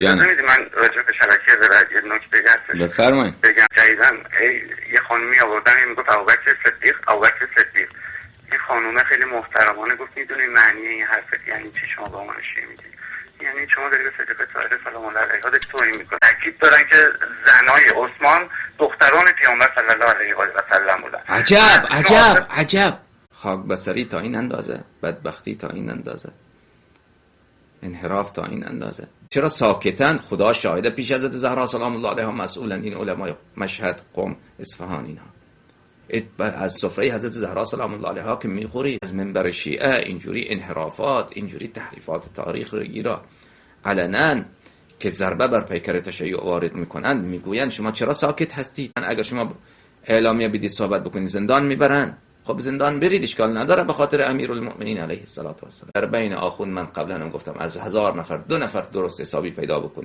جانم. ببینید من راجع به شبکه ولایت یه نکته هستش بفرمایید. بگم. جدیدن یه خانومی آوردن میگفت ابوبکر صدیق یه خانومه خیلی محترمانه گفت میدونی معنی این حرفت یعنی چی؟ شما با من چی میگی؟ یعنی شما داری به صدیقه طاهره سلام الله علیها توهین میکنی. تاکید دارن که زنای عثمان دختران پیامبر صلی الله علیه و سلم بودن. عجب. خاک بسری تا این اندازه، بدبختی تا این اندازه، انحراف تا این اندازه. چرا ساکتن؟ خدا شاهده پیش حضرت زهرا سلام الله علیها مسئولن این علمای مشهد، قم، اصفهان، اینها از سفره حضرت زهرا سلام الله علیها که میخوری از منبر شیعه اینجوری انحرافات، اینجوری تحریفات تاریخ رو گیرا علنا که ضربه بر پیکر تشیع وارد میکنن، میگوین شما چرا ساکت هستید؟ اگر شما اعلامیه بدید صحبت بکنید زندان میبرن. خب زندان برید، اشکال نداره، به خاطر امیرالمؤمنین علیه السلام. در بین آخوند من قبلا هم گفتم از 1000 نفر 2 نفر درست حسابی پیدا بکنید.